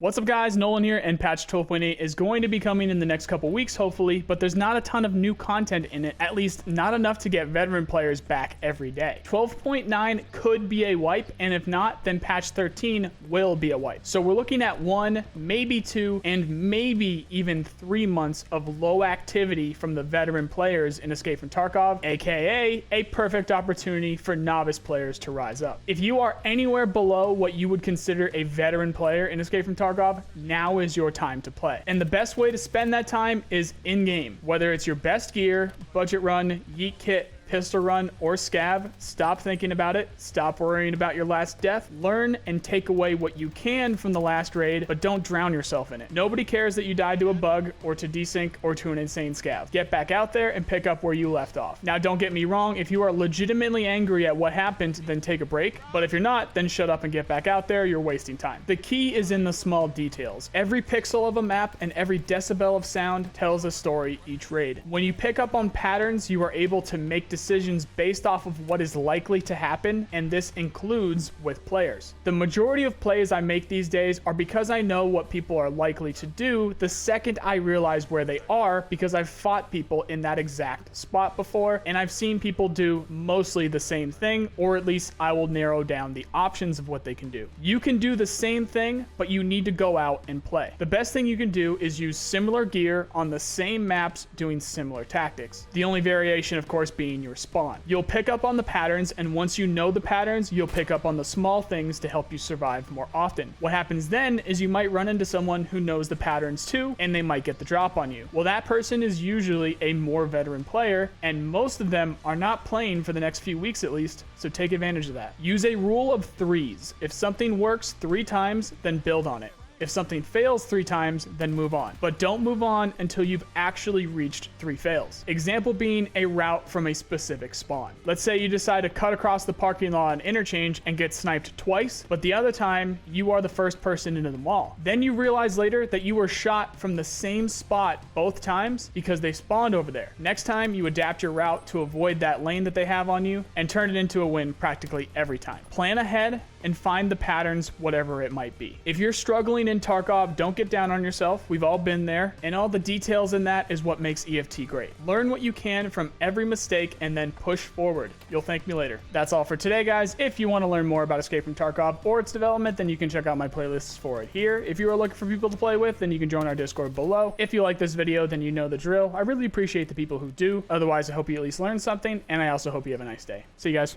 What's up guys, Nolan here, and patch 12.8 is going to be coming in the next couple weeks hopefully, but there's not a ton of new content in it, at least not enough to get veteran players back every day. 12.9 could be a wipe, and if not, then patch 13 will be a wipe. So we're looking at 1, maybe 2, and maybe even 3 months of low activity from the veteran players in Escape from Tarkov, aka a perfect opportunity for novice players to rise up. If you are anywhere below what you would consider a veteran player in Escape from Tarkov, now is your time to play. And the best way to spend that time is in-game. Whether it's your best gear, budget run, yeet kit, pistol run, or scav, stop thinking about it, stop worrying about your last death, learn and take away what you can from the last raid, but don't drown yourself in it. Nobody cares that you died to a bug, or to desync, or to an insane scav. Get back out there and pick up where you left off. Now don't get me wrong, if you are legitimately angry at what happened, then take a break, but if you're not, then shut up and get back out there, you're wasting time. The key is in the small details. Every pixel of a map and every decibel of sound tells a story each raid. When you pick up on patterns, you are able to make decisions based off of what is likely to happen, and this includes with players. The majority of plays I make these days are because I know what people are likely to do the second I realize where they are, because I've fought people in that exact spot before, and I've seen people do mostly the same thing, or at least I will narrow down the options of what they can do. You can do the same thing, but you need to go out and play. The best thing you can do is use similar gear on the same maps doing similar tactics. The only variation, of course, being your spawn. You'll pick up on the patterns, and once you know the patterns, you'll pick up on the small things to help you survive more often. What happens then is you might run into someone who knows the patterns too, and they might get the drop on you. Well, that person is usually a more veteran player, and most of them are not playing for the next few weeks at least, so take advantage of that. Use a rule of threes. If something works 3 times, then build on it. If something fails 3 times, then move on. But don't move on until you've actually reached 3 fails. Example being a route from a specific spawn. Let's say you decide to cut across the parking lot on interchange and get sniped twice, but the other time you are the first person into the mall. Then you realize later that you were shot from the same spot both times because they spawned over there. Next time you adapt your route to avoid that lane that they have on you and turn it into a win practically every time. Plan ahead and find the patterns, whatever it might be. If you're struggling in Tarkov, don't get down on yourself. We've all been there, and all the details in that is what makes EFT great. Learn what you can from every mistake and then push forward. You'll thank me later. That's all for today, guys. If you want to learn more about Escape from Tarkov or its development, then you can check out my playlists for it here. If you are looking for people to play with, then you can join our Discord below. If you like this video, then you know the drill. I really appreciate the people who do. Otherwise, I hope you at least learned something, and I also hope you have a nice day. See you guys.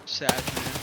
Sad, man.